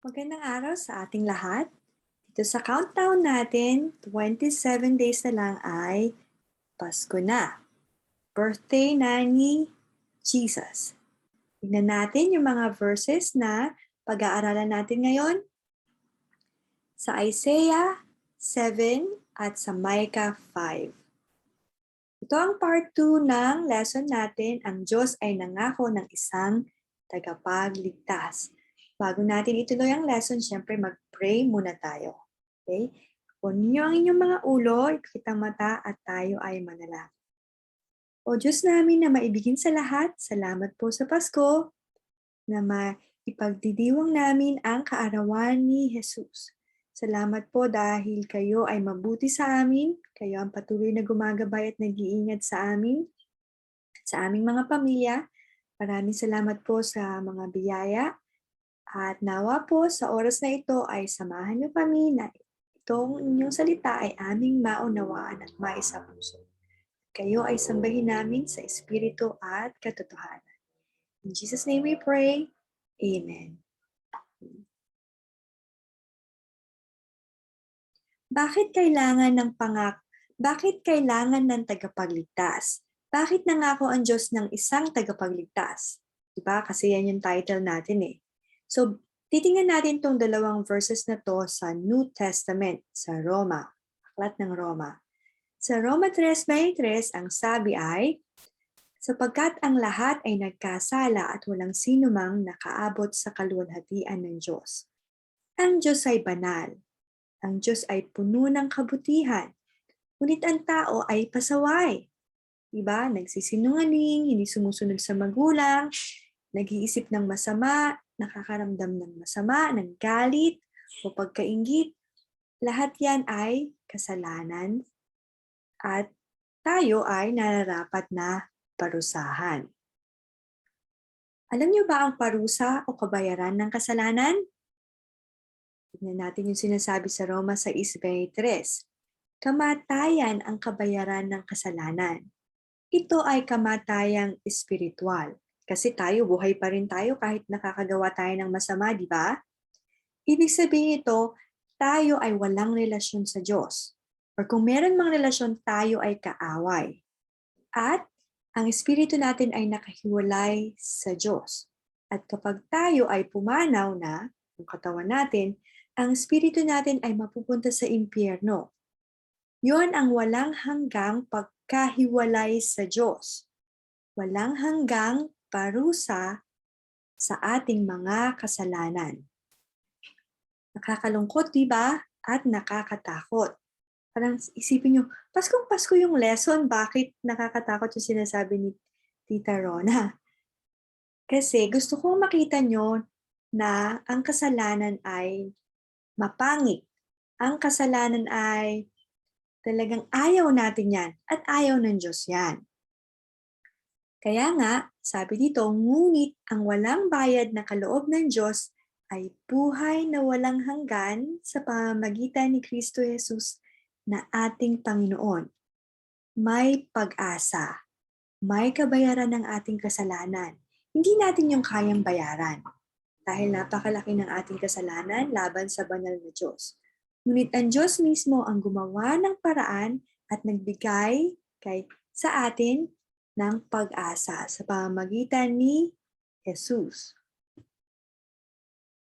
Magandang araw sa ating lahat. Dito sa countdown natin, 27 days na lang ay Pasko na. Birthday na ni Jesus. Tignan natin yung mga verses na pag-aaralan natin ngayon sa Isaiah 7 at sa Micah 5. Ito ang part 2 ng lesson natin, ang Diyos ay nangako ng isang tagapagligtas. Bago natin ituloy ang lesson, syempre mag-pray muna tayo. Okay? Punin niyo ang inyong mga ulo, ipakitang mata at tayo ay manalangin. O Diyos namin na maibigin sa lahat, salamat po sa Pasko na maipagdidiwang namin ang kaarawan ni Jesus. Salamat po dahil kayo ay mabuti sa amin, kayo ang patuloy na gumagabay at nag-iingat sa amin, sa aming mga pamilya. Maraming salamat po sa mga biyaya at nawa po sa oras na ito ay samahan niyo kami na itong inyong salita ay aming maunawaan at maisapuso. Kayo ay sambahin namin sa Espiritu at katotohanan. In Jesus' name we pray. Amen. Bakit kailangan ng tagapagligtas? Bakit nangako ang Diyos ng isang tagapagligtas? Diba? Kasi yan yung title natin eh. So, titingnan natin tong dalawang verses na to sa New Testament, sa Roma, Aklat ng Roma. Sa Roma 3:23, ang sabi ay, sapagkat ang lahat ay nagkasala at walang sinumang nakaabot sa kaluwalhatian ng Diyos. Ang Diyos ay banal. Ang Diyos ay puno ng kabutihan. Ngunit ang tao ay pasaway. Diba? Nagsisinungaling, hindi sumusunod sa magulang, nag-iisip ng masama, nakakaramdam ng masama, ng galit, o pagkaingit. Lahat yan ay kasalanan at tayo ay nararapat na parusahan. Alam niyo ba ang parusa o kabayaran ng kasalanan? Tignan natin yung sinasabi sa Roma 6:23. Kamatayan ang kabayaran ng kasalanan. Ito ay kamatayang espiritual. Kasi tayo, buhay pa rin tayo kahit nakakagawa tayo ng masama, di ba? Ibig sabihin ito, tayo ay walang relasyon sa Diyos. Or kung meron mang relasyon, tayo ay kaaway. At ang espiritu natin ay nakahiwalay sa Diyos. At kapag tayo ay pumanaw na, ang katawan natin, ang espiritu natin ay mapupunta sa impyerno. Yun ang walang hanggang pagkahiwalay sa Diyos. Walang hanggang parusa sa ating mga kasalanan. Nakakalungkot, di ba? At nakakatakot. Parang isipin nyo, Paskong-Pasko yung lesson, bakit nakakatakot yung sinasabi ni Tita Rona? Kasi gusto kong makita nyo na ang kasalanan ay mapangit. Ang kasalanan ay talagang ayaw natin yan at ayaw ng Diyos yan. Kaya nga, sabi dito, ngunit ang walang bayad na kaloob ng Diyos ay buhay na walang hanggan sa pamamagitan ni Kristo Jesus na ating Panginoon. May pag-asa. May kabayaran ng ating kasalanan. Hindi natin yung kayang bayaran dahil napakalaki ng ating kasalanan laban sa banal na Diyos. Ngunit ang Diyos mismo ang gumawa ng paraan at nagbigay sa atin ng pag-asa sa pamamagitan ni Jesus.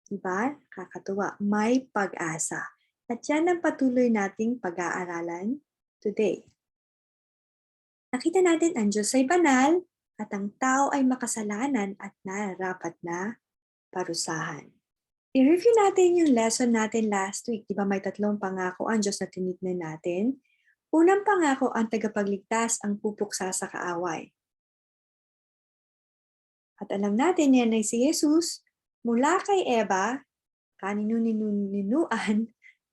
Diba? Kakatuwa. May pag-asa. At yan ang patuloy nating pag-aaralan today. Nakita natin ang Diyos ay banal at ang tao ay makasalanan at nararapat na parusahan. I-review natin yung lesson natin last week. Diba may tatlong pangako ang Diyos na tinignan natin? Unang pangako, ang tagapagligtas ang pupuksa sa kaaway. At alam natin yan ay si Jesus, mula kay Eva, kaninu-ninuan,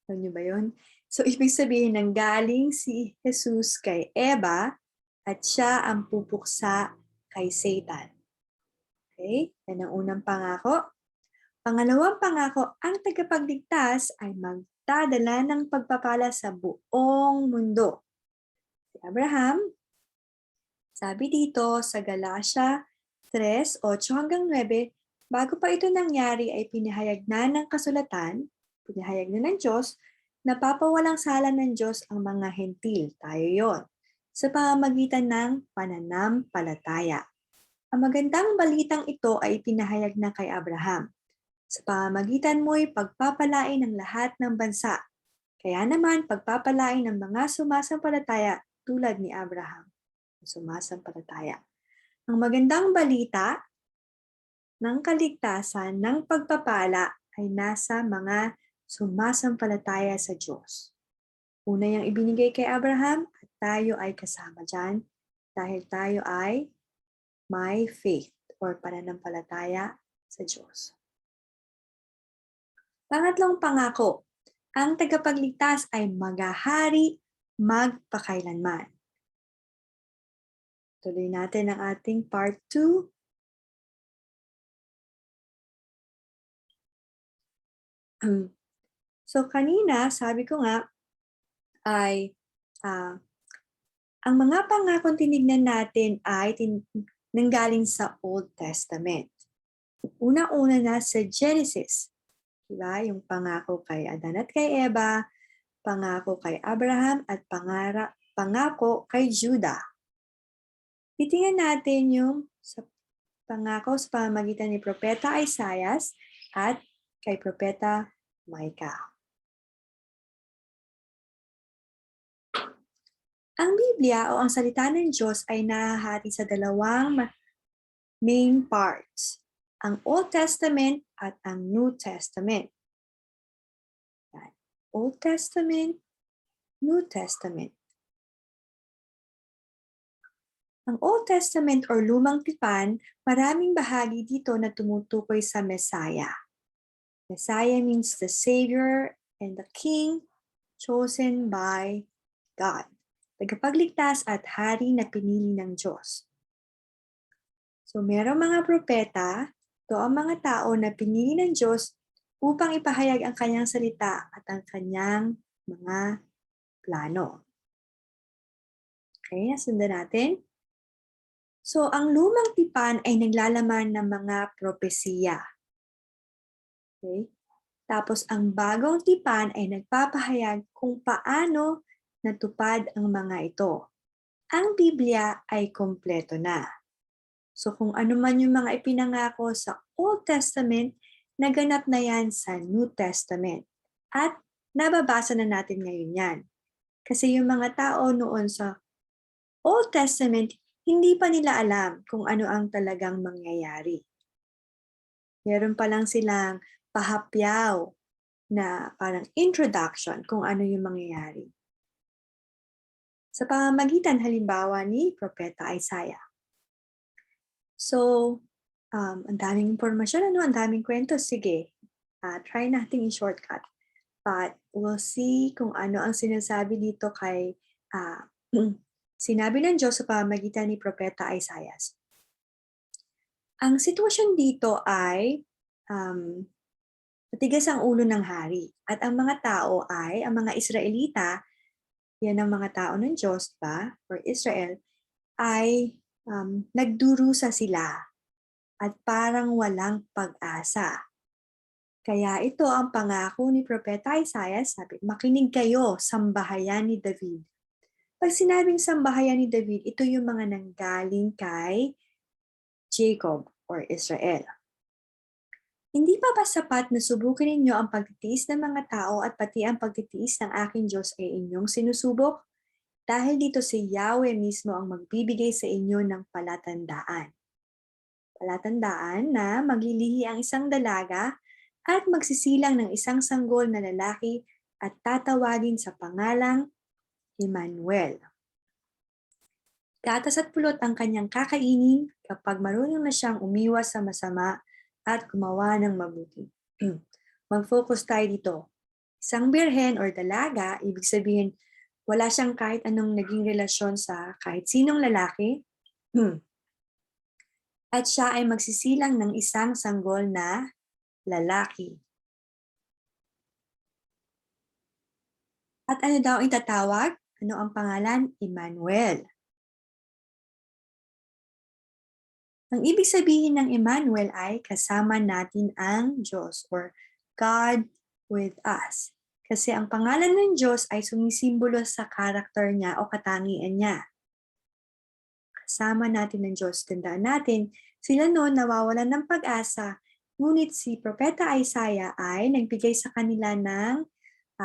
alam niyo ba yun? So ibig sabihin ng galing si Jesus kay Eva at siya ang pupuksa kay Satan. Okay? Yan ang unang pangako. Pangalawang pangako, ang tagapagligtas ay magdadala ng pagpapala sa buong mundo. Si Abraham, sabi dito sa Galatia 3:8-9, Bago pa ito nangyari ay pinahayag na ng kasulatan, pinahayag na ng Diyos, na papawalang sala ng Diyos ang mga hentil, tayo yon, sa pamamagitan ng pananampalataya. Ang magandang balitang ito ay pinahayag na kay Abraham. Sa pamamagitan mo'y pagpapalain ng lahat ng bansa. Kaya naman pagpapalain ng mga sumasampalataya tulad ni Abraham. Sumasampalataya. Ang magandang balita ng kaligtasan ng pagpapala ay nasa mga sumasampalataya sa Diyos. Una yung ibinigay kay Abraham at tayo ay kasama dyan dahil tayo ay may faith or pananampalataya sa Diyos. Pangatlong pangako, ang tagapagligtas ay maghahari magpakailanman. Tuloy natin ang ating part 2. So kanina, sabi ko nga, ay ang mga pangakong tinignan natin ay nanggaling sa Old Testament. Una-una na sa Genesis. Diba? Yung pangako kay Adan at kay Eva, pangako kay Abraham, at pangako kay Judah. Titingnan natin yung pangako sa pamamagitan ni Propeta Isaiah at kay Propeta Micah. Ang Biblia o ang salita ng Diyos ay nahahati sa dalawang main parts, ang Old Testament at ang New Testament. Old Testament, New Testament. Ang Old Testament or Lumang Tipan, maraming bahagi dito na tumutukoy sa Messiah. Messiah means the Savior and the King chosen by God. Tagapagligtas at hari na pinili ng Diyos. So merong mga propeta, ito ang mga tao na pinili ng Diyos upang ipahayag ang kanyang salita at ang kanyang mga plano. Okay, nasundan natin. So ang lumang tipan ay naglalaman ng mga propesiya. Okay? Tapos ang bagong tipan ay nagpapahayag kung paano natupad ang mga ito. Ang Biblia ay kompleto na. So kung ano man yung mga ipinangako sa Old Testament, naganap na yan sa New Testament. At nababasa na natin ngayon yan. Kasi yung mga tao noon sa Old Testament, hindi pa nila alam kung ano ang talagang mangyayari. Meron pa lang silang pahapyaw na parang introduction kung ano yung mangyayari. Sa pamamagitan halimbawa ni Propeta Isaiah. So, ang daming impormasyon, ang daming kwento. Sige, try natin i-shortcut. But we'll see kung ano ang sinasabi dito kay sinabi ng Diyos sa pamamagitan ni Propeta Isaiah. Ang sitwasyon dito ay matigas ang ulo ng hari. At ang mga tao ay, ang mga Israelita, yan ang mga tao ng Diyos ba, or Israel, ay nagdurusa sila at parang walang pag-asa. Kaya ito ang pangako ni Propeta Isaiah, sabi, makinig kayo, sambahayan ni David. Pag sinabing sambahayan ni David, ito yung mga nanggaling kay Jacob or Israel. Hindi pa ba sapat na subukin ninyo ang pagtitiis ng mga tao at pati ang pagtitiis ng aking Diyos ay inyong sinusubok? Dahil dito si Yahweh mismo ang magbibigay sa inyo ng palatandaan. Palatandaan na maglilihi ang isang dalaga at magsisilang ng isang sanggol na lalaki at tatawagin sa pangalang Emmanuel. Gatas at pulot ang kanyang kakainin kapag marunong na siyang umiwas sa masama at gumawa ng mabuti. Mag-focus tayo dito. Isang birhen or dalaga, ibig sabihin, wala siyang kahit anong naging relasyon sa kahit sinong lalaki. At siya ay magsisilang ng isang sanggol na lalaki. At ano daw ang itatawag? Ano ang pangalan? Emmanuel. Ang ibig sabihin ng Emmanuel ay kasama natin ang Diyos or God with us. Kasi ang pangalan ng Diyos ay sumisimbolo sa karakter niya o katangian niya. Kasama natin ng Diyos. Tandaan natin, sila noon nawawalan ng pag-asa, ngunit si Propeta Isaiah ay nagbigay sa kanila ng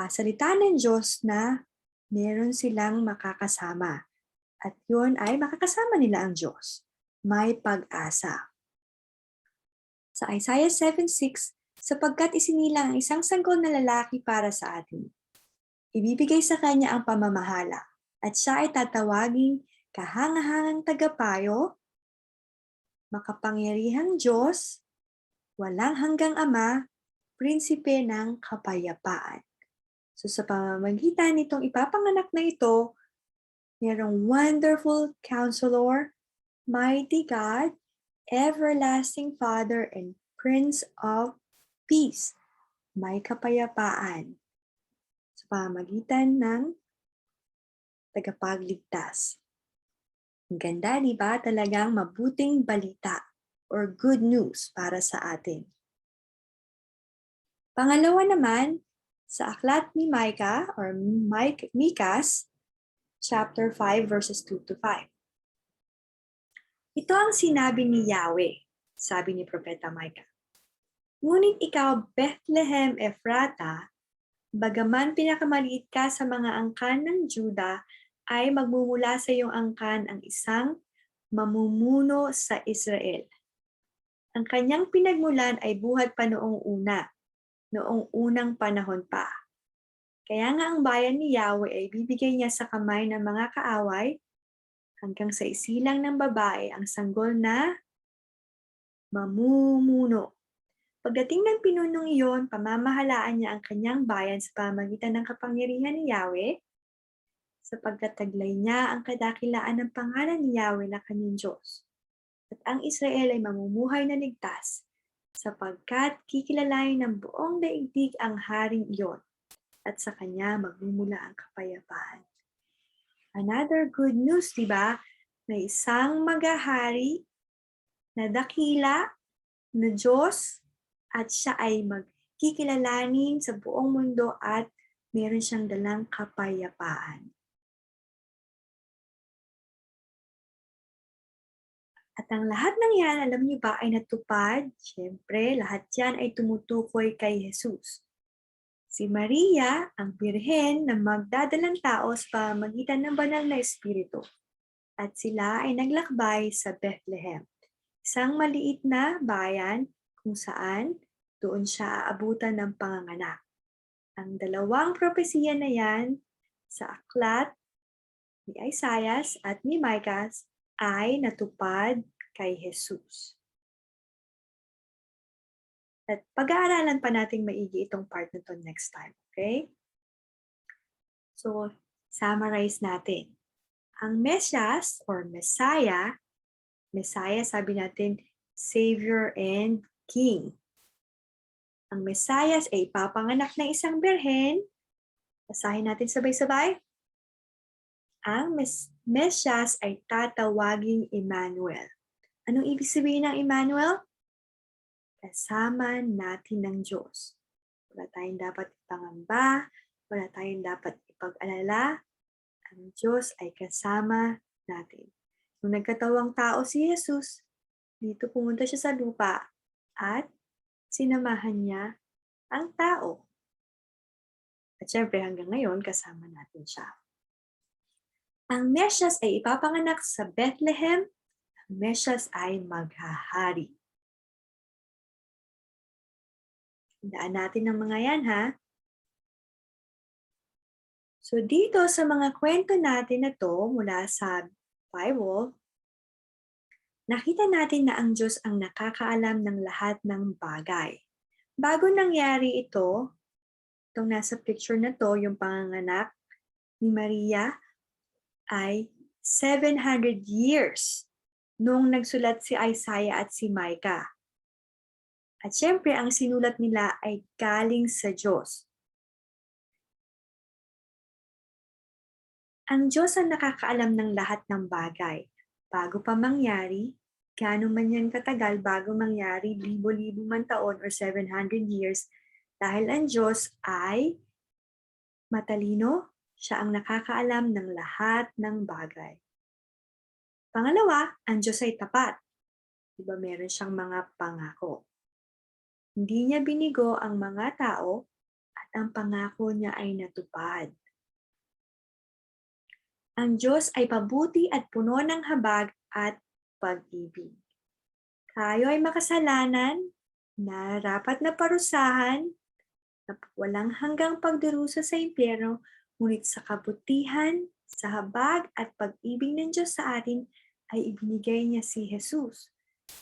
salita ng Diyos na meron silang makakasama. At yun ay makakasama nila ang Diyos. May pag-asa. Sa Isaiah 7:6, sapagkat isinilang ang isang sanggol na lalaki para sa atin. Ibibigay sa kanya ang pamamahala, at siya ay tatawaging kahangahangang tagapayo, makapangyarihang Diyos, walang hanggang Ama, prinsipe ng kapayapaan. So sa pamamagitan nitong ipapanganak na ito, mayroong wonderful counselor, mighty God, everlasting Father, and Prince of Peace. May kapayapaan sa pamamagitan ng tagapagligtas. Ang ganda, di ba? Talagang mabuting balita or good news para sa atin. Pangalawa naman, sa aklat ni Micah or Mikas, chapter 5, verses 2 to 5. Ito ang sinabi ni Yahweh, sabi ni Propeta Micah. Ngunit ikaw, Bethlehem Ephrata, bagaman pinakamaliit ka sa mga angkan ng Juda, ay magmumula sa iyong angkan ang isang mamumuno sa Israel. Ang kanyang pinagmulan ay buhat pa noong unang panahon pa. Kaya nga ang bayan ni Yahweh ay bibigay niya sa kamay ng mga kaaway hanggang sa isilang ng babae ang sanggol na mamumuno. Pagdating ng pinunong iyon, pamamahalaan niya ang kanyang bayan sa pamamagitan ng kapangyarihan ni Yahweh, sapagkat taglay niya ang kadakilaan ng pangalan ni Yahweh na kanyang Diyos. At ang Israel ay mamumuhay na ligtas, sapagkat kikilalain ng buong daigdig ang haring iyon, at sa kanya magmumula ang kapayapaan. Another good news, di ba? May isang maghahari na dakila na Diyos at siya ay magkikilalanin sa buong mundo at meron siyang dalang kapayapaan. At ang lahat ng yan, alam niyo ba, ay natupad? Siyempre, lahat yan ay tumutukoy kay Jesus. Si Maria, ang birhen na magdadalang tao sa pamamagitan ng banal na espiritu. At sila ay naglakbay sa Bethlehem, isang maliit na bayan kung saan doon siya aabutan ng panganganak. Ang dalawang propesiya na yan sa aklat ni Isaiah at ni Micah ay natupad kay Jesus. At pag-aaralan pa natin maigi itong part na to next time, okay? So, summarize natin. Ang Mesias or Messiah sabi natin, Savior and King. Ang Messiah ay ipapanganak ng isang birhen. Basahin natin sabay-sabay. Ang Mesias ay tatawaging Emmanuel. Anong ibig sabihin ng Emmanuel? Kasama natin ng Diyos. Wala tayong dapat ipangamba, wala tayong dapat ipag-alala. Ang Diyos ay kasama natin. Nung nagkatawang tao si Jesus, dito pumunta siya sa lupa at sinamahan niya ang tao. At syempre hanggang ngayon kasama natin siya. Ang Mesias ay ipapanganak sa Bethlehem. Ang Mesias ay maghahari. Tandaan natin ang mga yan, ha? So dito sa mga kwento natin na to mula sa Bible, nakita natin na ang Diyos ang nakakaalam ng lahat ng bagay. Bago nangyari ito, itong nasa picture na to, yung panganganak ni Maria, ay 700 years nung nagsulat si Isaiah at si Micah. At syempre, ang sinulat nila ay galing sa Diyos. Ang Diyos ang nakakaalam ng lahat ng bagay. Bago pa mangyari, gaano man yan katagal bago mangyari, libo-libo man taon or 700 years, dahil ang Diyos ay matalino, siya ang nakakaalam ng lahat ng bagay. Pangalawa, ang Diyos ay tapat. Diba meron siyang mga pangako. Hindi niya binigo ang mga tao at ang pangako niya ay natupad. Ang Diyos ay pabuti at puno ng habag at pag-ibig. Tayo ay makasalanan, narapat na parusahan, na walang hanggang pagdurusa sa impyerno, ngunit sa kabutihan, sa habag at pag-ibig ng Diyos sa atin ay ibinigay niya si Jesus.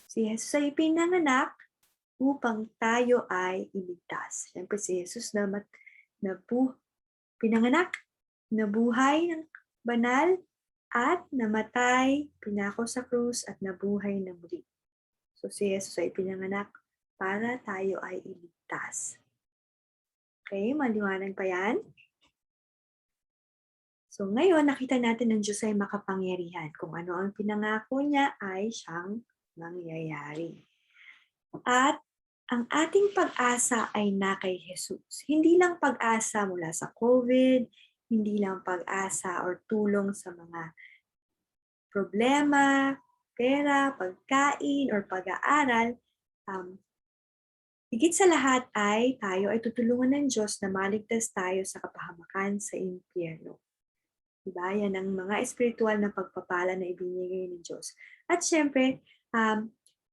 Si Jesus ay pinanganak upang tayo ay iligtas. Siyempre si Jesus pinanganak, nabuhay ng banal, at namatay, pinako sa krus at nabuhay na muli. So si Jesus ay pinanganak para tayo ay iligtas. Okay, maliwanag pa yan? So ngayon, nakita natin ng Diyos ay makapangyarihan. Kung ano ang pinangako niya ay siyang mangyayari. At ang ating pag-asa ay na kay Jesus. Hindi lang pag-asa mula sa COVID, hindi lang pag-asa or tulong sa mga problema, pera, pagkain, or pag-aaral. Higit sa lahat ay tayo ay tutulungan ng Diyos na maligtas tayo sa kapahamakan sa impyerno. Diba? Yan ang mga espiritual na pagpapala na ibinigay ng Diyos. At syempre,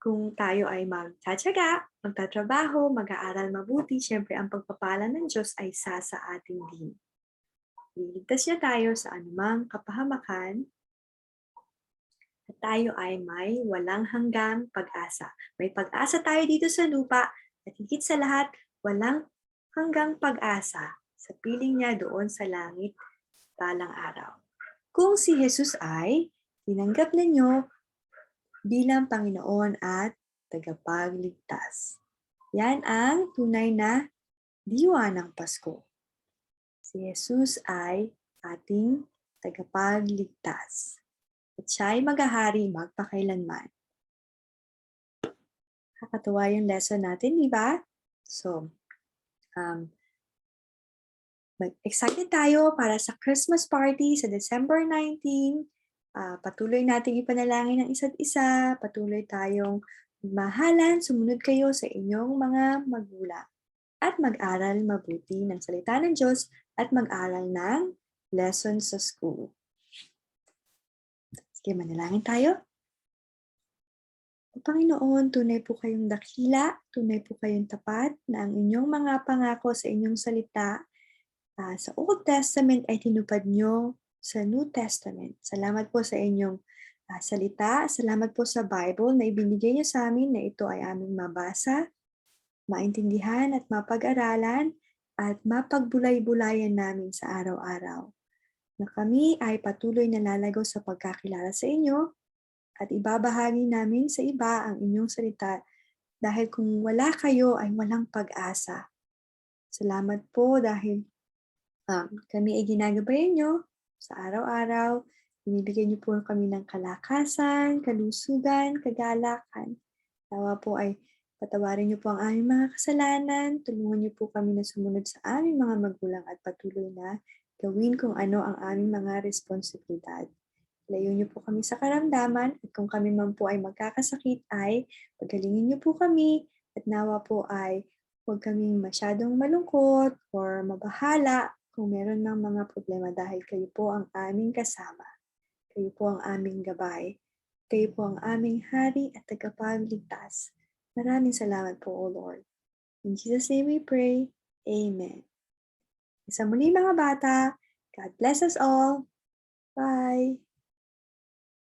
kung tayo ay magtsatsaga, magtatrabaho, mag-aaral mabuti, syempre ang pagpapala ng Diyos ay sa atin din. Liligtas niya tayo sa anumang kapahamakan at tayo ay may walang hanggang pag-asa. May pag-asa tayo dito sa lupa at higit sa lahat, walang hanggang pag-asa sa piling niya doon sa langit balang araw. Kung si Jesus ay tinanggap ninyo bilang Panginoon at tagapagligtas. Yan ang tunay na diwa ng Pasko. Si Jesus ay ating tagapagligtas. At siya ay maghahari magpakailanman. Kakatuwa yung lesson natin, di ba? So, excited tayo para sa Christmas party sa December 19. Patuloy nating ipanalangin ang isa't isa. Patuloy tayong mahalan, sumunod kayo sa inyong mga magulang. At mag-aral mabuti ng salita ng Diyos at mag-aral ng lessons sa school. Sige, manalangin tayo. O Panginoon, tunay po kayong dakila, tunay po kayong tapat na ang inyong mga pangako sa inyong salita sa Old Testament ay tinupad nyo sa New Testament. Salamat po sa inyong salita. Salamat po sa Bible na ibinigay niyo sa amin na ito ay aming mabasa, maintindihan at mapag-aralan at mapagbulay-bulayan namin sa araw-araw. Na kami ay patuloy na lalago sa pagkakilala sa inyo at ibabahagi namin sa iba ang inyong salita dahil kung wala kayo ay walang pag-asa. Salamat po dahil kami ay ginagabayan nyo sa araw-araw. Binibigyan niyo po kami ng kalakasan, kalusugan, kagalakan. Nawa po ay patawarin niyo po ang aming mga kasalanan. Tulungan niyo po kami na sumunod sa aming mga magulang at patuloy na gawin kung ano ang aming mga responsibilidad. Layo niyo po kami sa karamdaman at kung kami man po ay magkakasakit ay pagalingin niyo po kami at nawa po ay huwag kaming masyadong malungkot or mabahala kung meron ng mga problema dahil kayo po ang aming kasama. Kayo po ang aming gabay. Kayo po ang aming hari at tagapagligtas. Maraming salamat po, O Lord. In Jesus' name we pray. Amen. Sa muli mga bata, God bless us all. Bye!